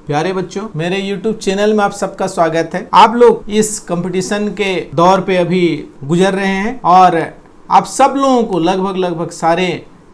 प्यारे बच्चों, मेरे YouTube चैनल में आप सबका स्वागत है। आप लोग इस कंपटीशन के दौर पे अभी गुजर रहे हैं और आप सब लोगों को लगभग सारे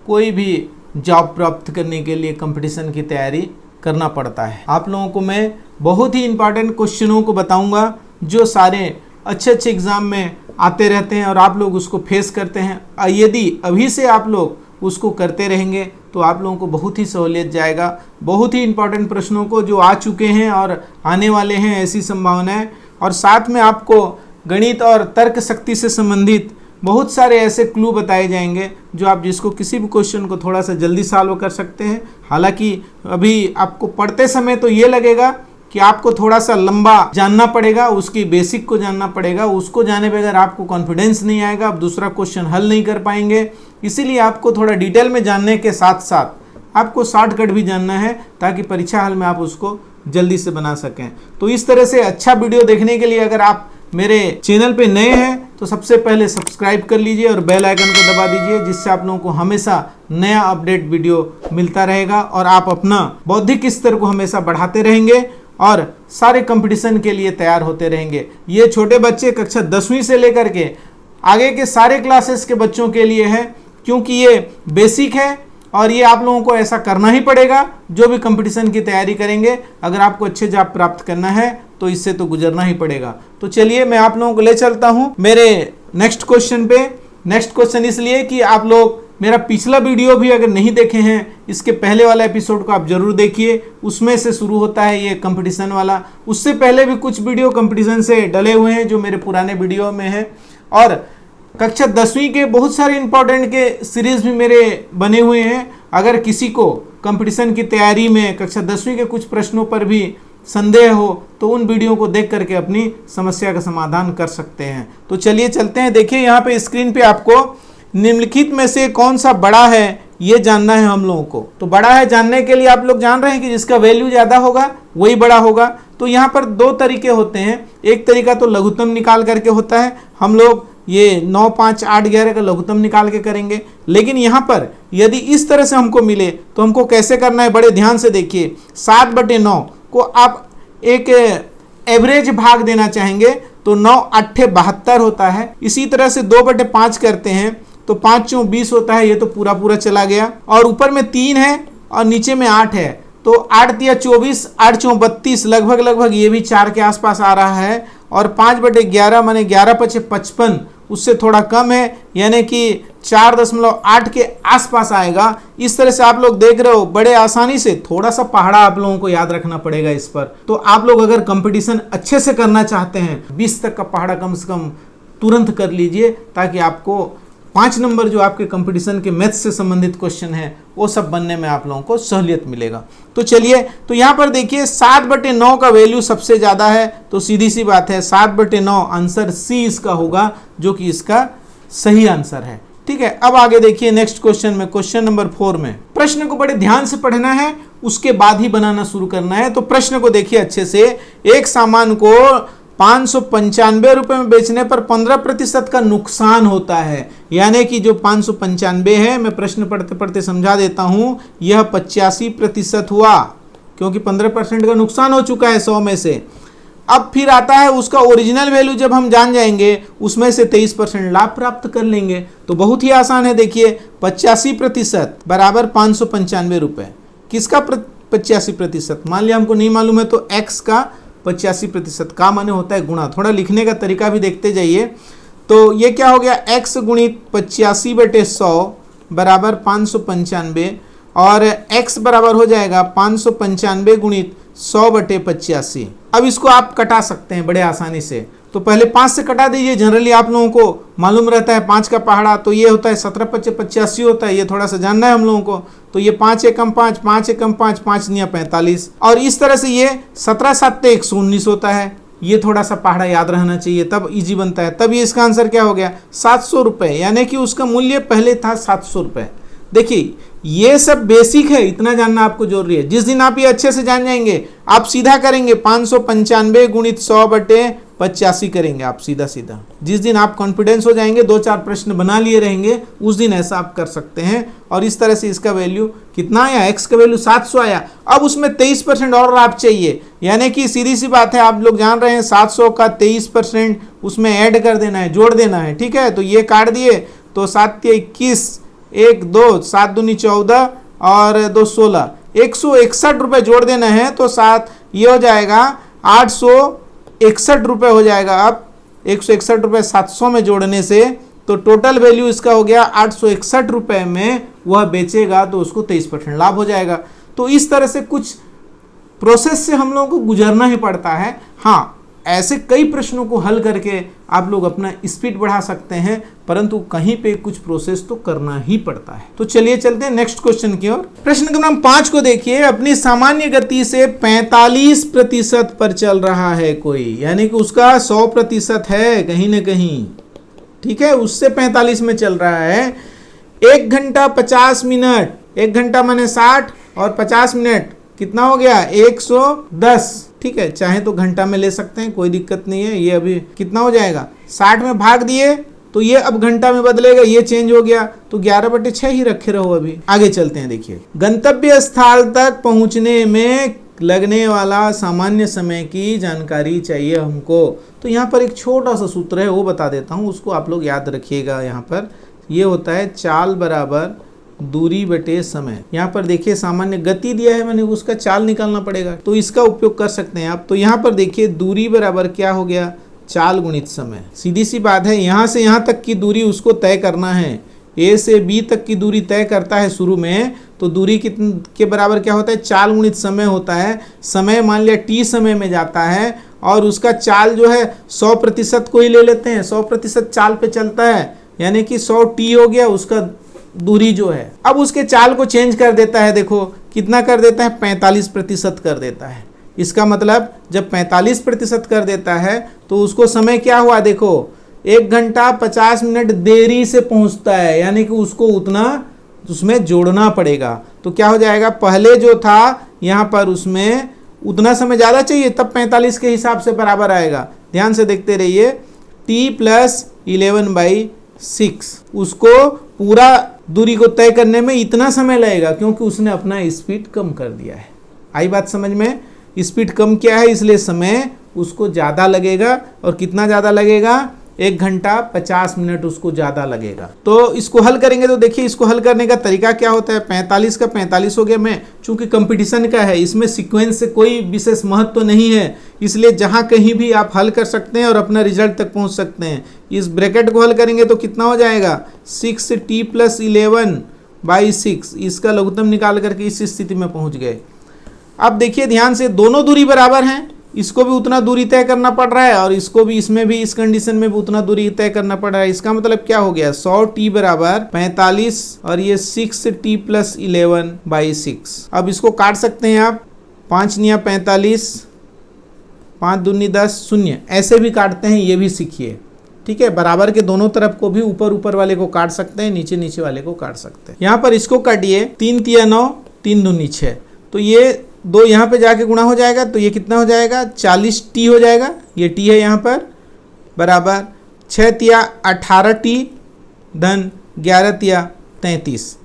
कोई भी जॉब प्राप्त करने के लिए कंपटीशन की तैयारी करना पड़ता है। आप लोगों को मैं बहुत ही इंपॉर्टेंट क्वेश्चनों को बताऊंगा जो सारे अच्छे एग्जाम में आते रहते हैं और आप लोग उसको फेस करते हैं। यदि अभी से आप लोग उसको करते रहेंगे तो आप लोगों को बहुत ही सहूलियत जाएगा। बहुत ही इंपॉर्टेंट प्रश्नों को जो आ चुके हैं और आने वाले हैं ऐसी संभावनाएं, और साथ में आपको गणित और तर्क शक्ति से संबंधित बहुत सारे ऐसे क्लू बताए जाएंगे जो आप जिसको किसी भी क्वेश्चन को थोड़ा सा जल्दी सॉल्व कर सकते हैं। हालांकि अभी आपको पढ़ते समय तो ये लगेगा कि आपको थोड़ा सा लंबा जानना पड़ेगा, उसकी बेसिक को जानना पड़ेगा। उसको जाने बगैर आपको कॉन्फिडेंस नहीं आएगा, आप दूसरा क्वेश्चन हल नहीं कर पाएंगे। इसीलिए आपको थोड़ा डिटेल में जानने के साथ साथ आपको शॉर्टकट भी जानना है ताकि परीक्षा हल में आप उसको जल्दी से बना सकें। तो इस तरह से अच्छा वीडियो देखने के लिए अगर आप मेरे चैनल पे नए हैं तो सबसे पहले सब्सक्राइब कर लीजिए और बेल आइकन को दबा दीजिए, जिससे आप लोगों को हमेशा नया अपडेट वीडियो मिलता रहेगा और आप अपना बौद्धिक स्तर को हमेशा बढ़ाते रहेंगे और सारे कंपटीशन के लिए तैयार होते रहेंगे। ये छोटे बच्चे कक्षा 10वीं से लेकर के आगे के सारे क्लासेस के बच्चों के लिए है, क्योंकि ये बेसिक है और ये आप लोगों को ऐसा करना ही पड़ेगा जो भी कंपटीशन की तैयारी करेंगे। अगर आपको अच्छे जॉब प्राप्त करना है तो इससे तो गुजरना ही पड़ेगा। तो चलिए मैं आप लोगों को ले चलता हूँ मेरे नेक्स्ट क्वेश्चन पे। नेक्स्ट क्वेश्चन इसलिए कि आप लोग मेरा पिछला वीडियो भी अगर नहीं देखे हैं, इसके पहले वाला एपिसोड को आप जरूर देखिए, उसमें से शुरू होता है ये कंपटीशन वाला। उससे पहले भी कुछ वीडियो कंपटीशन से डले हुए हैं जो मेरे पुराने वीडियो में है, और कक्षा 10वीं के बहुत सारे इंपॉर्टेंट के सीरीज भी मेरे बने हुए हैं। अगर किसी को कंपटीशन की तैयारी में कक्षा 10वीं के कुछ प्रश्नों पर भी संदेह हो तो उन वीडियो को देख करके अपनी समस्या का समाधान कर सकते हैं। तो चलिए चलते हैं। देखिए यहाँ पे स्क्रीन पे आपको निम्नलिखित में से कौन सा बड़ा है ये जानना है हम लोगों को। तो बड़ा है जानने के लिए आप लोग जान रहे हैं कि जिसका वैल्यू ज़्यादा होगा वही बड़ा होगा। तो यहाँ पर दो तरीके होते हैं। एक तरीका तो लघुत्तम निकाल करके होता है, हम लोग ये 9, 5, 8, 11 का लघुत्तम निकाल के करेंगे। लेकिन यहाँ पर यदि इस तरह से हमको मिले तो हमको कैसे करना है, बड़े ध्यान से देखिए। 7/9 को आप एक एवरेज भाग देना चाहेंगे तो 9 8 72 होता है। इसी तरह से 2/5 करते हैं तो 5 4 20 होता है। ये तो पूरा चला गया, और ऊपर में 3 है और नीचे में 8 है तो 8 3 24, 8 4 32, लगभग ये भी 4 के आसपास आ रहा है। और 5/11 माने 11 5 55, उससे थोड़ा कम है, यानी कि 4.8 के आसपास आएगा। इस तरह से आप लोग देख रहे हो बड़े आसानी से। थोड़ा सा पहाड़ा आप लोगों को याद रखना पड़ेगा इस पर। तो आप लोग अगर कंपटीशन अच्छे से करना चाहते हैं 20 तक का पहाड़ा कम से कम तुरंत कर लीजिए, ताकि आपको 5 नंबर जो आपके कंपटीशन के मैथ्स से संबंधित क्वेश्चन है वो सब बनने में आप लोगों को सहूलियत मिलेगा। तो चलिए, तो यहाँ पर देखिए 7/9 का वैल्यू सबसे ज़्यादा है, तो सीधी सी बात है 7/9 आंसर सी इसका होगा, जो कि इसका सही आंसर है। ठीक है, अब आगे देखिए नेक्स्ट क्वेश्चन में, क्वेश्चन नंबर 4 में। प्रश्न को बड़े ध्यान से पढ़ना है, उसके बाद ही बनाना शुरू करना है। तो प्रश्न को देखिए अच्छे से। एक सामान को 595 रुपए में बेचने पर 15% का नुकसान होता है। यानी कि जो 595 है, मैं प्रश्न पढ़ते पढ़ते समझा देता हूं, यह 85% हुआ, क्योंकि 15% का नुकसान हो चुका है 100 में से। अब फिर आता है उसका ओरिजिनल वैल्यू, जब हम जान जाएंगे उसमें से 23% लाभ प्राप्त कर लेंगे। तो बहुत ही आसान है। देखिए 85% बराबर 595 रुपए। किसका 85%? मान लिया हमको नहीं मालूम है तो x का 85% का माने होता है गुणा। थोड़ा लिखने का तरीका भी देखते जाइए। तो ये क्या हो गया, x गुणित 85/100 बराबर 595, और x बराबर हो जाएगा 595 गुणित 100/85। अब इसको आप कटा सकते हैं बड़े आसानी से। तो पहले 5 से कटा दीजिए। जनरली आप लोगों को मालूम रहता है 5 का पहाड़ा, तो ये होता है 17 5 85 होता है। ये थोड़ा सा जानना है हम लोगों को। तो ये 5 एकम 5, 5 एकम 5, 5 9 45, और इस तरह से ये 17 7 119 होता है। ये थोड़ा सा पहाड़ा याद रहना चाहिए, तब इजी बनता है। तब ये इसका आंसर क्या हो गया, 700 रुपये, यानी कि उसका मूल्य पहले था 700 रुपये। देखिए ये सब बेसिक है, इतना जानना आपको जरूरी है। जिस दिन आप ये अच्छे से जान जाएंगे, आप सीधा करेंगे 595 गुणित 100/85 85 करेंगे आप सीधा सीधा। जिस दिन आप कॉन्फिडेंस हो जाएंगे, 2-4 प्रश्न बना लिए रहेंगे, उस दिन ऐसा आप कर सकते हैं। और इस तरह से इसका वैल्यू कितना आया, x का वैल्यू 700 आया। अब उसमें 23% और लाभ चाहिए, यानी कि सीधी सी बात है, आप लोग जान रहे हैं 700 का 23% उसमें ऐड कर देना है, जोड़ देना है। ठीक है, तो ये काट दिए तो 7 × 21, 1 2, 7 दूनी 14 और 2 16, 161 रुपये जोड़ देना है। तो 7 ये हो जाएगा 861 रुपये हो जाएगा। अब 161 रुपये 700 में जोड़ने से तो टोटल वैल्यू इसका हो गया 861 रुपये में वह बेचेगा, तो उसको 23% लाभ हो जाएगा। तो इस तरह से कुछ प्रोसेस से हम लोगों को गुजरना ही पड़ता है। हाँ, ऐसे कई प्रश्नों को हल करके आप लोग अपना स्पीड बढ़ा सकते हैं, परंतु कहीं पे कुछ प्रोसेस तो करना ही पड़ता है। तो चलिए चलते हैं नेक्स्ट क्वेश्चन की ओर। प्रश्न क्रमांक 5 को देखिए। अपनी सामान्य गति से 45% पर चल रहा है कोई, यानी कि उसका 100% है कहीं ना कहीं। ठीक है, उससे 45 में चल रहा है। 1 घंटा 50 मिनट, 1 घंटा माने 60 और 50 मिनट कितना हो गया, 110। ठीक है, चाहे तो घंटा में ले सकते हैं, कोई दिक्कत नहीं है। ये अभी कितना हो जाएगा, 60 में भाग दिए तो ये अब घंटा में बदलेगा, ये चेंज हो गया, तो 11/6 ही रखे रहो। अभी आगे चलते हैं। देखिए, गंतव्य स्थल तक पहुंचने में लगने वाला सामान्य समय की जानकारी चाहिए हमको। तो यहाँ पर एक छोटा सा सूत्र है, वो बता देता हूँ, उसको आप लोग याद रखिएगा। यहाँ पर ये होता है चाल बराबर दूरी बटे समय। यहाँ पर देखिए सामान्य गति दिया है, मैंने उसका चाल निकालना पड़ेगा, तो इसका उपयोग कर सकते हैं आप। तो यहाँ पर देखिए दूरी बराबर क्या हो गया, चाल गुणित समय। सीधी सी बात है, यहाँ से यहाँ तक की दूरी उसको तय करना है। ए से बी तक की दूरी तय करता है शुरू में, तो दूरी कितने के बराबर क्या होता है, चाल गुणित समय होता है। समय मान लिया t समय में जाता है और उसका चाल जो है 100% को ही ले लेते हैं, 100% चाल पे चलता है, यानी कि 100 t हो गया उसका दूरी जो है। अब उसके चाल को चेंज कर देता है, देखो कितना कर देता है, 45% कर देता है। इसका मतलब जब 45% कर देता है तो उसको समय क्या हुआ, देखो 1 घंटा 50 मिनट देरी से पहुंचता है, यानी कि उसको उतना उसमें जोड़ना पड़ेगा। तो क्या हो जाएगा, पहले जो था यहाँ पर उसमें उतना समय ज़्यादा चाहिए, तब 45 के हिसाब से बराबर आएगा। ध्यान से देखते रहिए, t + 11/6 उसको पूरा दूरी को तय करने में इतना समय लगेगा, क्योंकि उसने अपना स्पीड कम कर दिया है। आई बात समझ में, स्पीड कम किया है इसलिए समय उसको ज़्यादा लगेगा। और कितना ज़्यादा लगेगा, 1 घंटा 50 मिनट उसको ज़्यादा लगेगा। तो इसको हल करेंगे तो देखिए, इसको हल करने का तरीका क्या होता है। 45 का 45 हो गया। मैं चूंकि कंपटीशन का है, इसमें सीक्वेंस से कोई विशेष महत्व तो नहीं है, इसलिए जहां कहीं भी आप हल कर सकते हैं और अपना रिजल्ट तक पहुंच सकते हैं। इस ब्रैकेट को हल करेंगे तो कितना हो जाएगा, 6t + 11/6। इसका लघुत्तम निकाल करके इस स्थिति में पहुंच गए। अब देखिए ध्यान से, दोनों दूरी बराबर हैं, इसको भी उतना दूरी तय करना पड़ रहा है और इसको भी, इसमें भी, इस कंडीशन में भी उतना दूरी तय करना पड़ रहा है। इसका मतलब क्या हो गया, 100t बराबर 45 और ये 6t + 11/6। अब इसको काट सकते हैं आप, 5 × 45, 5 दूनी 10, 0 ऐसे भी काटते हैं, ये भी सीखिए। ठीक है, बराबर के दोनों तरफ को भी ऊपर ऊपर वाले को काट सकते हैं, नीचे नीचे वाले को काट सकते हैं। यहाँ पर इसको काटिए, 3 × 9, 3 दूनी 6, तो ये 2 यहाँ पे जाके गुणा हो जाएगा, तो ये कितना हो जाएगा, 40t हो जाएगा। ये t है यहाँ पर, बराबर 6 × 18t धन 11 × 33।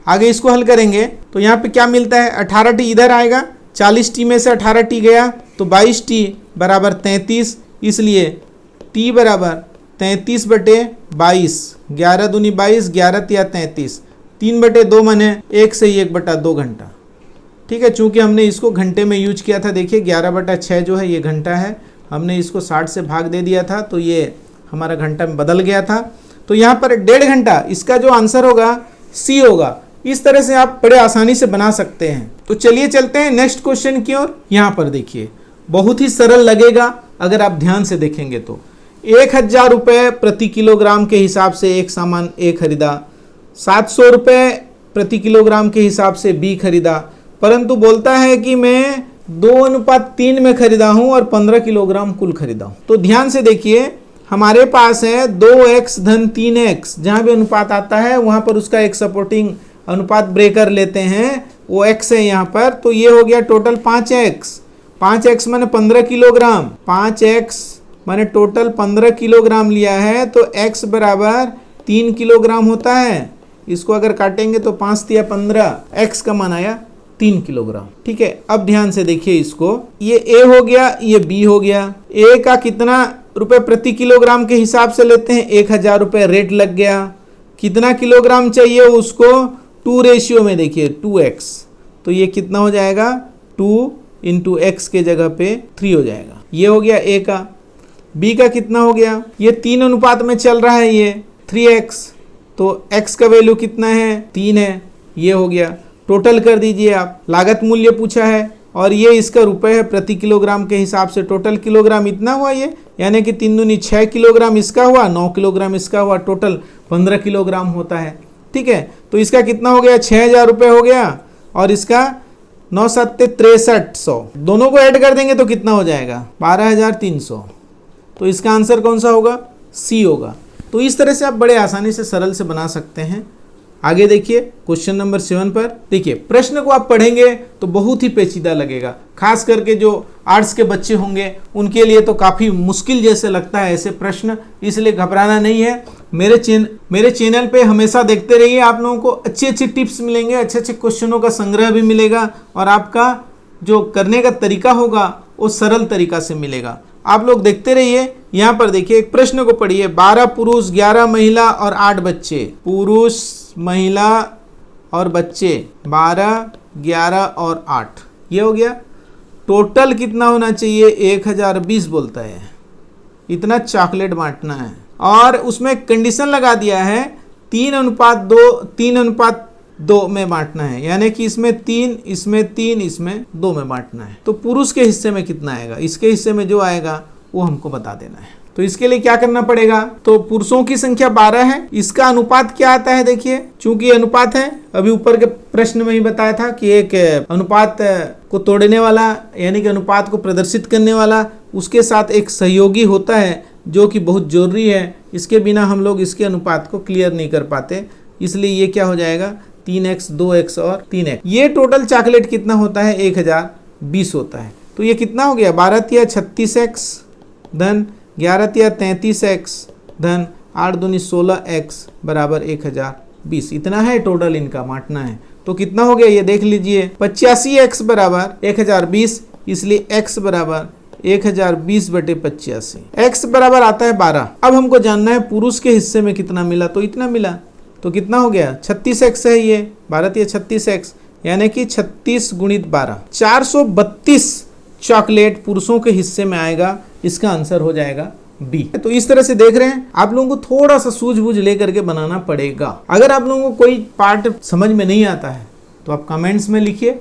आगे इसको हल करेंगे तो यहाँ पे क्या मिलता है, 18t इधर आएगा, 40t में से 18t गया तो 22t बराबर 33, इसलिए t बराबर 33/22, 11 दूनी 22, 11 × 33, 3/2 माने 1 से ही 1/2 घंटा। ठीक है, चूंकि हमने इसको घंटे में यूज किया था, देखिए 11/6 जो है ये घंटा है, हमने इसको 60 से भाग दे दिया था तो ये हमारा घंटा में बदल गया था। तो यहाँ पर 1.5 घंटा, इसका जो आंसर होगा सी होगा। इस तरह से आप बड़े आसानी से बना सकते हैं। तो चलिए चलते हैं नेक्स्ट क्वेश्चन की ओर। यहाँ पर देखिए, बहुत ही सरल लगेगा अगर आप ध्यान से देखेंगे तो। 1000 रुपये प्रति किलोग्राम के हिसाब से एक सामान ए खरीदा, 700 रुपये प्रति किलोग्राम के हिसाब से बी खरीदा, परंतु बोलता है कि मैं 2:3 में खरीदा हूं और 15 किलोग्राम कुल खरीदा हूं। तो ध्यान से देखिए, हमारे पास है 2x धन 3x, जहां भी अनुपात आता है वहां पर उसका एक सपोर्टिंग अनुपात ब्रेकर लेते हैं, वो x है यहाँ पर। तो ये हो गया टोटल 5x, 5x माने 15 किलोग्राम, 5x मैंने टोटल 15 किलोग्राम लिया है तो x बराबर 3 किलोग्राम होता है। इसको अगर काटेंगे तो 5 तिया 15, x का मान आया 3 किलोग्राम। ठीक है, अब ध्यान से देखिए इसको, ये a हो गया, ये b हो गया। a का कितना रुपए प्रति किलोग्राम के हिसाब से लेते हैं, 1000 रुपए रेट लग गया। कितना किलोग्राम चाहिए उसको, 2 रेशियो में देखिए 2x, तो ये कितना हो जाएगा 2 इंटू x के जगह पे 3 हो जाएगा। ये हो गया a का। b का कितना हो गया, ये 3 अनुपात में चल रहा है, ये 3x, तो x का वैल्यू कितना है 3 है। ये हो गया, टोटल कर दीजिए आप, लागत मूल्य पूछा है और ये इसका रुपए है प्रति किलोग्राम के हिसाब से। टोटल किलोग्राम इतना हुआ ये, यानी कि 3 दूनी 6 किलोग्राम इसका हुआ, 9 किलोग्राम इसका हुआ, टोटल 15 किलोग्राम होता है। ठीक है, तो इसका कितना हो गया 6000 रुपये हो गया और इसका 9 7 6300, दोनों को ऐड कर देंगे तो कितना हो जाएगा 12300। तो इसका आंसर कौन सा होगा, सी होगा। तो इस तरह से आप बड़े आसानी से सरल से बना सकते हैं। आगे देखिए क्वेश्चन नंबर 7 पर। देखिए प्रश्न को आप पढ़ेंगे तो बहुत ही पेचीदा लगेगा, खास करके जो आर्ट्स के बच्चे होंगे उनके लिए तो काफ़ी मुश्किल जैसे लगता है ऐसे प्रश्न, इसलिए घबराना नहीं है। मेरे चैनल पे हमेशा देखते रहिए, आप लोगों को अच्छी अच्छी टिप्स मिलेंगे, अच्छे अच्छे क्वेश्चनों का संग्रह भी मिलेगा और आपका जो करने का तरीका होगा वो सरल तरीका से मिलेगा। आप लोग देखते रहिए। यहाँ पर देखिए एक प्रश्न को पढ़िए, 12 पुरुष 11 महिला और 8 बच्चे, पुरुष महिला और बच्चे 12 11 और 8, ये हो गया। टोटल कितना होना चाहिए 1020 बोलता है, इतना चॉकलेट बांटना है और उसमें कंडीशन लगा दिया है 3:2 में बांटना है, यानी कि इसमें 3 इसमें 3 इसमें 2 में बांटना है। तो पुरुष के हिस्से में कितना आएगा, इसके हिस्से में जो आएगा वो हमको बता देना है। तो इसके लिए क्या करना पड़ेगा, तो पुरुषों की संख्या 12 है, इसका अनुपात क्या आता है देखिए, चूंकि अनुपात है, अभी ऊपर के प्रश्न में ही बताया था कि एक अनुपात को तोड़ने वाला यानी कि अनुपात को प्रदर्शित करने वाला, उसके साथ एक सहयोगी होता है जो कि बहुत जरूरी है, इसके बिना हम लोग इसके अनुपात को क्लियर नहीं कर पाते। इसलिए ये क्या हो जाएगा 3x 2x और 3x। ये टोटल चॉकलेट कितना होता है 1020 होता है। तो ये कितना हो गया 12 तिया 36x धन 11 तिया 33x धन 8 दूनी 16x बराबर 1020, इतना है टोटल इनका बांटना है। तो कितना हो गया ये देख लीजिए, 85x बराबर 1020, इसलिए x बराबर 1020 बटे 85, x बराबर आता है 12। अब हमको जानना है पुरुष के हिस्से में कितना मिला, तो इतना मिला, तो कितना हो गया 36x है, ये 12 तिया 36x, यानी कि 36 गुणित 12, 432 चॉकलेट पुरुषों के हिस्से में आएगा। इसका आंसर हो जाएगा बी। तो इस तरह से देख रहे हैं, आप लोगों को थोड़ा सा सूझबूझ लेकर के बनाना पड़ेगा। अगर आप लोगों को कोई पार्ट समझ में नहीं आता है तो आप कमेंट्स में लिखिए,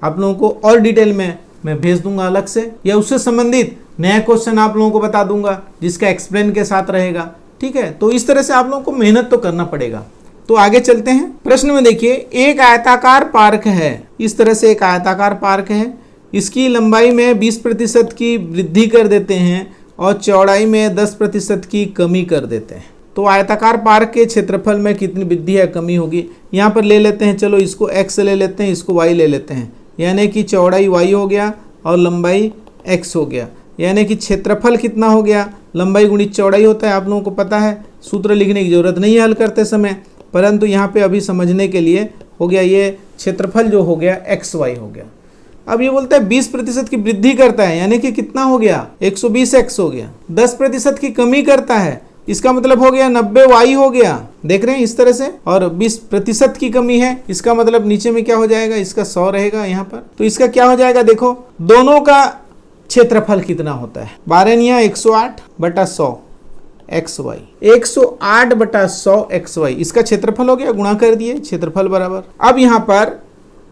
आप लोगों को और डिटेल में मैं भेज दूंगा अलग से, या उससे संबंधित नया क्वेश्चन आप लोगों को बता दूंगा जिसका एक्सप्लेन के साथ रहेगा। ठीक है, तो इस तरह से आप लोगों को मेहनत तो करना पड़ेगा। तो आगे चलते हैं। प्रश्न में देखिए, एक आयताकार पार्क है, इस तरह से एक आयताकार पार्क है, इसकी लंबाई में 20% की वृद्धि कर देते हैं और चौड़ाई में 10% की कमी कर देते हैं। तो आयताकार पार्क के क्षेत्रफल में कितनी वृद्धि या कमी होगी, यहाँ पर ले लेते हैं, चलो इसको x ले लेते हैं, इसको y ले लेते हैं, यानी कि चौड़ाई y हो गया और लंबाई x हो गया, यानी कि क्षेत्रफल कितना हो गया, लंबाई गुणित चौड़ाई होता है। आप लोगों को पता है, सूत्र लिखने की जरूरत नहीं है हल करते समय, परंतु यहाँ पे अभी समझने के लिए हो गया, ये क्षेत्रफल जो हो गया xy हो गया। अब ये बोलता है 20% की वृद्धि करता है, यानी कि कितना हो गया 120x हो गया। 10% की कमी करता है, इसका मतलब हो गया 90y हो गया। देख रहे हैं इस तरह से, और 20% की कमी है, इसका मतलब नीचे में क्या हो जाएगा, इसका 100 रहेगा यहाँ पर। तो इसका क्या हो जाएगा, देखो दोनों का क्षेत्रफल कितना होता है, 12 108 बटा 100 xy, 108 बटा 100 xy, इसका क्षेत्रफल हो गया, गुणा कर दिए, क्षेत्रफल बराबर। अब यहाँ पर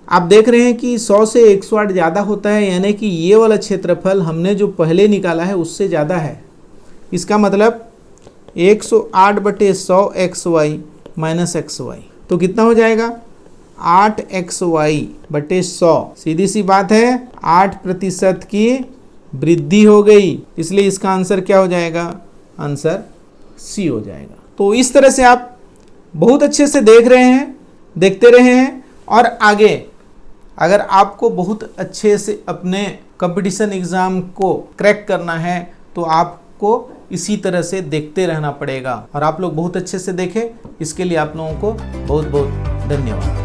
आप देख रहे हैं कि 100 से 108 ज़्यादा होता है, यानी कि ये वाला क्षेत्रफल हमने जो पहले निकाला है उससे ज़्यादा है। इसका मतलब 108 बटे 100 xy माइनस xy, तो कितना हो जाएगा 8xy बटे 100। सीधी सी बात है, 8% की वृद्धि हो गई, इसलिए इसका आंसर क्या हो जाएगा, आंसर सी हो जाएगा। तो इस तरह से आप बहुत अच्छे से देख रहे हैं, देखते रहे हैं, और आगे अगर आपको बहुत अच्छे से अपने कंपटीशन एग्ज़ाम को क्रैक करना है तो आप को इसी तरह से देखते रहना पड़ेगा और आप लोग बहुत अच्छे से देखें। इसके लिए आप लोगों को बहुत बहुत धन्यवाद।